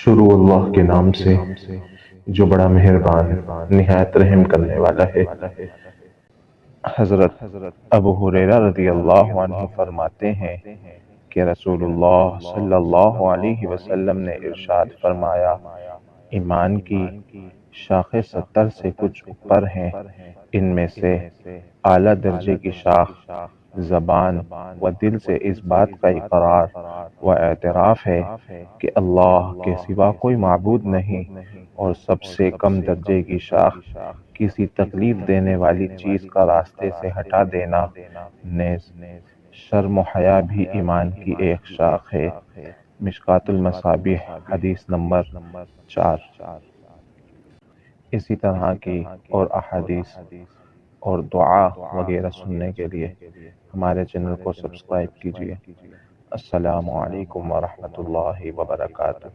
شروع اللہ کے نام سے جو بڑا مہربان نہایت رحم کرنے والا ہے۔ حضرت ابو ہریرہ رضی اللہ عنہ فرماتے ہیں کہ رسول اللہ صلی اللہ علیہ وسلم نے ارشاد فرمایا، ایمان کی شاخیں 70 سے کچھ اوپر ہیں، ان میں سے اعلیٰ درجے کی شاخ زبان و دل سے اس بات کا اقرار و اعتراف ہے کہ اللہ کے سوا کوئی معبود نہیں، اور سب سے کم درجے کی شاخ کسی تکلیف دینے والی چیز کا راستے سے ہٹا دینا، نیز شرم و حیا بھی ایمان کی ایک شاخ ہے۔ مشکوٰۃ المصابیح حدیث نمبر 4۔ اسی طرح کی اور احادیث اور دعا وغیرہ سننے کے لیے ہمارے چینل کو سبسکرائب کیجیے۔ السلام علیکم ورحمۃ اللہ وبرکاتہ۔